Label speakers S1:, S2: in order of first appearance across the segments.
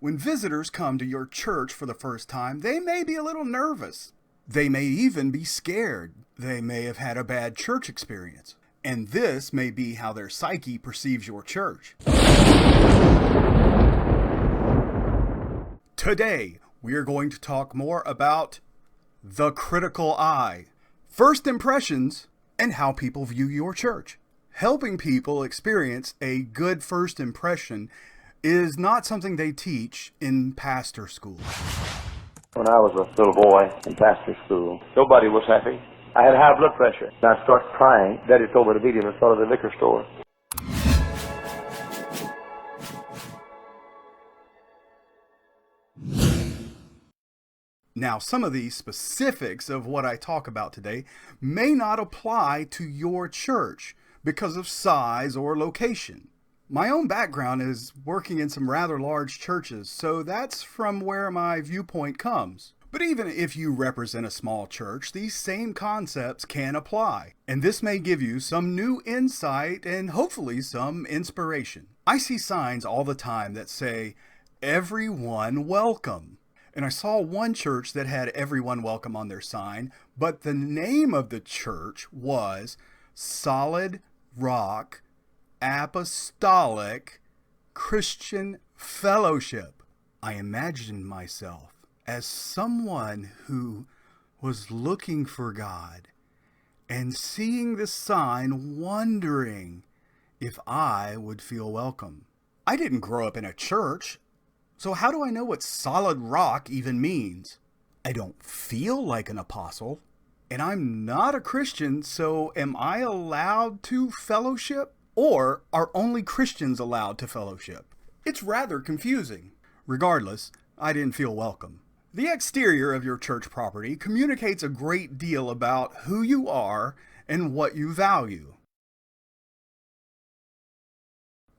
S1: When visitors come to your church for the first time, they may be a little nervous. They may even be scared. They may have had a bad church experience. And this may be how their psyche perceives your church. Today, we are going to talk more about the critical eye, first impressions, and how people view your church. Helping people experience a good first impression is not something they teach in pastor school.
S2: When I was a little boy in pastor school, nobody was happy. I had high blood pressure. And I started crying. Daddy told me to meet him in front of the liquor store.
S1: Now, some of the specifics of what I talk about today may not apply to your church because of size or location. My own background is working in some rather large churches, so that's from where my viewpoint comes. But even if you represent a small church, these same concepts can apply. And this may give you some new insight and hopefully some inspiration. I see signs all the time that say, "Everyone welcome." And I saw one church that had "Everyone welcome" on their sign, but the name of the church was Solid Rock Apostolic Christian Fellowship. I imagined myself as someone who was looking for God and seeing the sign, wondering if I would feel welcome. I didn't grow up in a church, so how do I know what solid rock even means? I don't feel like an apostle, and I'm not a Christian, so am I allowed to fellowship? Or are only Christians allowed to fellowship? It's rather confusing. Regardless, I didn't feel welcome. The exterior of your church property communicates a great deal about who you are and what you value.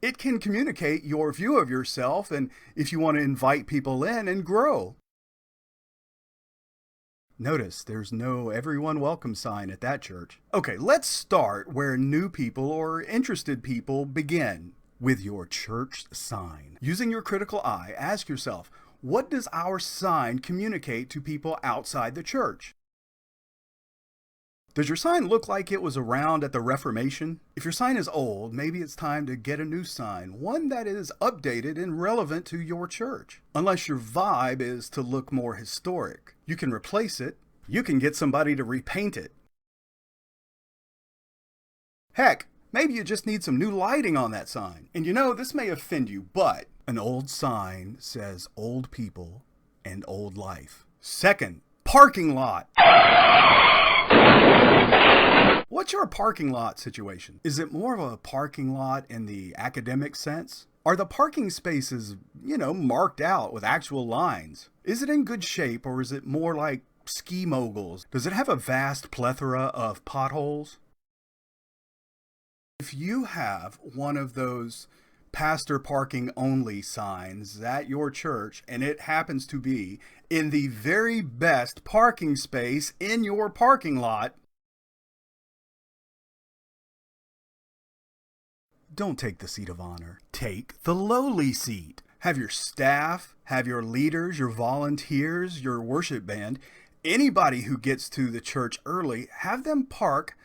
S1: It can communicate your view of yourself and if you want to invite people in and grow. Notice there's no "Everyone welcome" sign at that church. Okay, let's start where new people or interested people begin, with your church sign. Using your critical eye, ask yourself, what does our sign communicate to people outside the church? Does your sign look like it was around at the Reformation? If your sign is old, maybe it's time to get a new sign, one that is updated and relevant to your church. Unless your vibe is to look more historic. You can replace it. You can get somebody to repaint it. Heck, maybe you just need some new lighting on that sign. And you know, this may offend you, but an old sign says old people and old life. Second, parking lot. What's your parking lot situation? Is it more of a parking lot in the academic sense? Are the parking spaces, marked out with actual lines? Is it in good shape, or is it more like ski moguls? Does it have a vast plethora of potholes? If you have one of those pastor parking only signs at your church, and it happens to be in the very best parking space in your parking lot, don't take the seat of honor. Take the lowly seat. Have your staff, have your leaders, your volunteers, your worship band, anybody who gets to the church early, have them park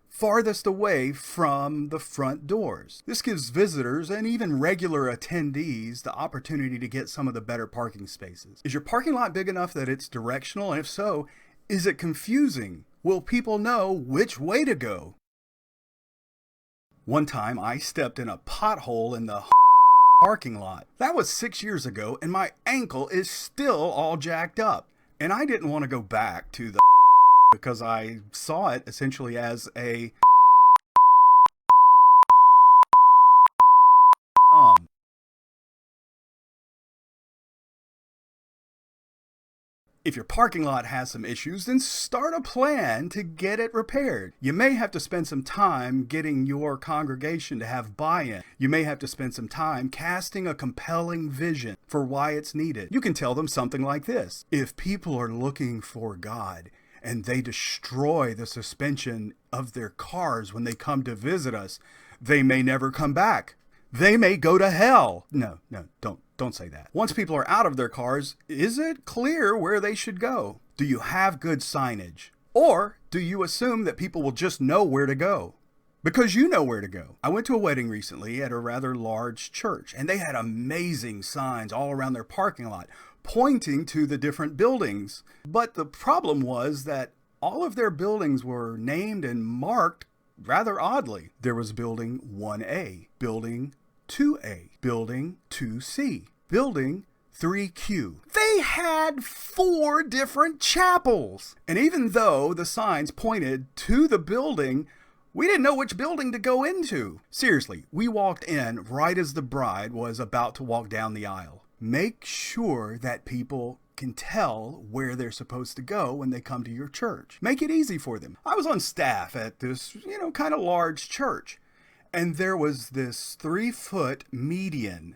S1: farthest away from the front doors. This gives visitors and even regular attendees the opportunity to get some of the better parking spaces. Is your parking lot big enough that it's directional? And if so, is it confusing? Will people know which way to go? One time I stepped in a pothole in the parking lot. That was 6 years ago, and my ankle is still all jacked up. And I didn't want to go back to the because I saw it essentially as a If your parking lot has some issues, then start a plan to get it repaired. You may have to spend some time getting your congregation to have buy-in. You may have to spend some time casting a compelling vision for why it's needed. You can tell them something like this: if people are looking for God and they destroy the suspension of their cars when they come to visit us, they may never come back. They may go to hell. No, don't don't say that. Once people are out of their cars, is it clear where they should go? Do you have good signage? Or do you assume that people will just know where to go? Because you know where to go. I went to a wedding recently at a rather large church, and they had amazing signs all around their parking lot pointing to the different buildings. But the problem was that all of their buildings were named and marked rather oddly. There was building 1A, building 2A, building 2C, building 3Q. They had 4 different chapels. And even though the signs pointed to the building, we didn't know which building to go into. Seriously, we walked in right as the bride was about to walk down the aisle. Make sure that people can tell where they're supposed to go when they come to your church. Make it easy for them. I was on staff at this, kind of large church, and there was this 3-foot median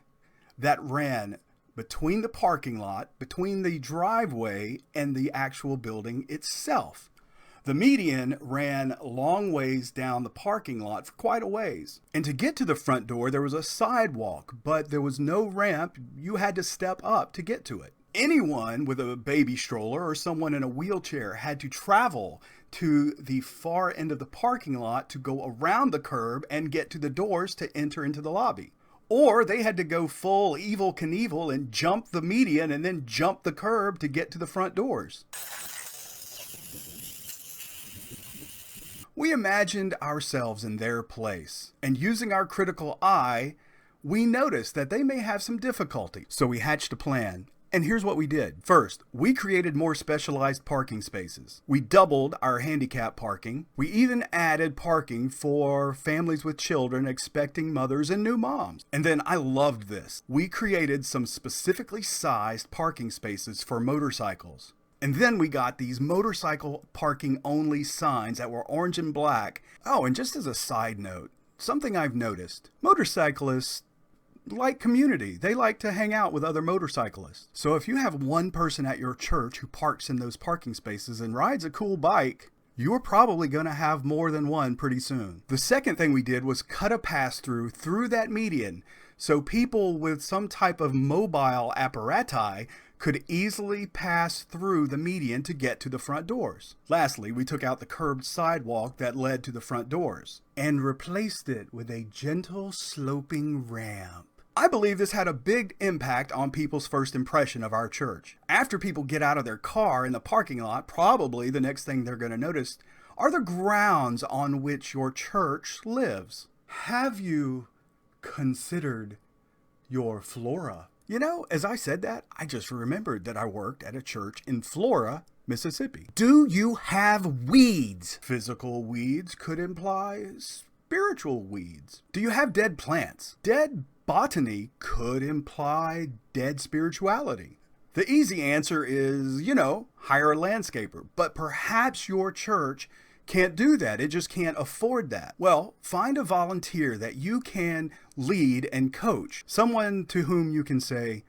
S1: that ran between the parking lot, between the driveway, and the actual building itself. The median ran long ways down the parking lot for quite a ways. And to get to the front door, there was a sidewalk, but there was no ramp. You had to step up to get to it. Anyone with a baby stroller or someone in a wheelchair had to travel to the far end of the parking lot to go around the curb and get to the doors to enter into the lobby. Or they had to go full Evel Knievel and jump the median and then jump the curb to get to the front doors. We imagined ourselves in their place, and using our critical eye, we noticed that they may have some difficulty. So we hatched a plan. And here's what we did. First, we created more specialized parking spaces. We doubled our handicap parking. We even added parking for families with children, expecting mothers, and new moms. And then I loved this. We created some specifically sized parking spaces for motorcycles. And then we got these motorcycle parking only signs that were orange and black. Oh, and just as a side note, something I've noticed, motorcyclists like community. They like to hang out with other motorcyclists. So if you have one person at your church who parks in those parking spaces and rides a cool bike, you're probably going to have more than one pretty soon. The second thing we did was cut a pass-through through that median so people with some type of mobile apparatus could easily pass through the median to get to the front doors. Lastly, we took out the curbed sidewalk that led to the front doors and replaced it with a gentle sloping ramp. I believe this had a big impact on people's first impression of our church. After people get out of their car in the parking lot, probably the next thing they're going to notice are the grounds on which your church lives. Have you considered your flora? As I said that, I just remembered that I worked at a church in Flora, Mississippi. Do you have weeds? Physical weeds could imply spiritual weeds. Do you have dead plants? Dead botany could imply dead spirituality. The easy answer is, hire a landscaper. But perhaps your church can't do that. It just can't afford that. Well, find a volunteer that you can lead and coach. Someone to whom you can say,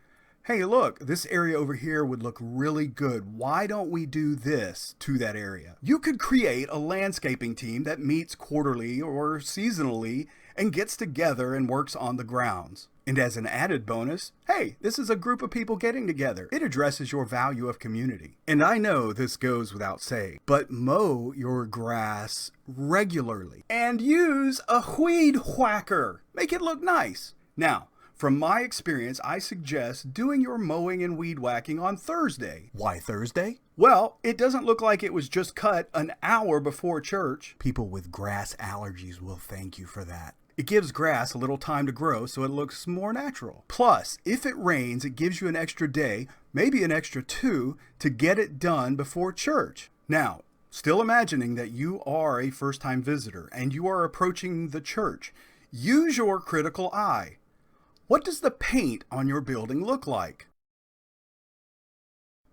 S1: hey, look, this area over here would look really good. Why don't we do this to that area? You could create a landscaping team that meets quarterly or seasonally and gets together and works on the grounds. And as an added bonus, hey, this is a group of people getting together. It addresses your value of community. And I know this goes without saying, but mow your grass regularly and use a weed whacker. Make it look nice. Now, from my experience, I suggest doing your mowing and weed whacking on Thursday. Why Thursday? Well, it doesn't look like it was just cut an hour before church. People with grass allergies will thank you for that. It gives grass a little time to grow so it looks more natural. Plus, if it rains, it gives you an extra day, maybe an extra 2, to get it done before church. Now, still imagining that you are a first-time visitor and you are approaching the church, use your critical eye. What does the paint on your building look like?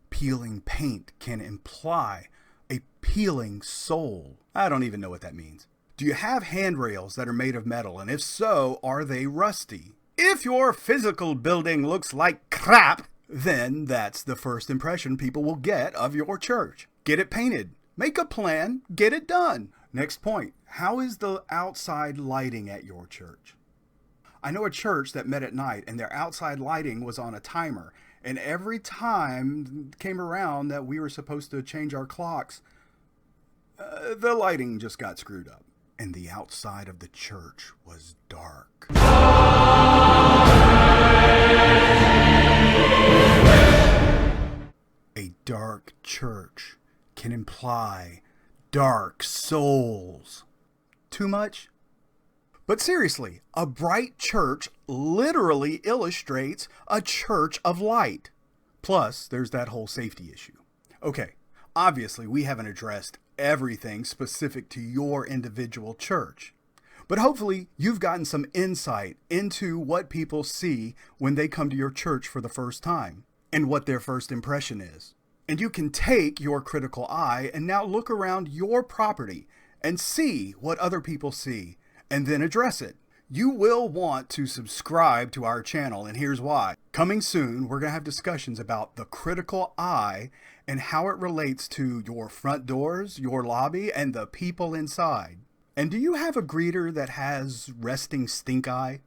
S1: Peeling paint can imply a peeling soul. I don't even know what that means. Do you have handrails that are made of metal? And if so, are they rusty? If your physical building looks like crap, then that's the first impression people will get of your church. Get it painted. Make a plan. Get it done. Next point. How is the outside lighting at your church? I know a church that met at night and their outside lighting was on a timer. And every time came around that we were supposed to change our clocks, the lighting just got screwed up. And the outside of the church was dark. A dark church can imply dark souls. Too much? But seriously, a bright church literally illustrates a church of light. Plus, there's that whole safety issue. Okay, obviously we haven't addressed everything specific to your individual church. But hopefully you've gotten some insight into what people see when they come to your church for the first time and what their first impression is. And you can take your critical eye and now look around your property and see what other people see and then address it. You will want to subscribe to our channel, and here's why. Coming soon, we're going to have discussions about the critical eye and how it relates to your front doors, your lobby, and the people inside. And do you have a greeter that has resting stink eye?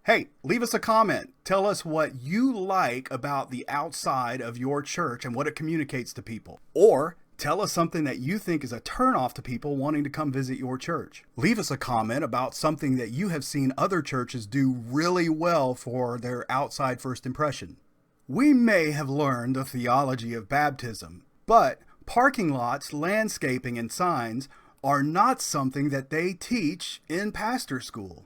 S1: Hey, leave us a comment. Tell us what you like about the outside of your church and what it communicates to people. Or tell us something that you think is a turnoff to people wanting to come visit your church. Leave us a comment about something that you have seen other churches do really well for their outside first impression. We may have learned the theology of baptism, but parking lots, landscaping, and signs are not something that they teach in pastor school.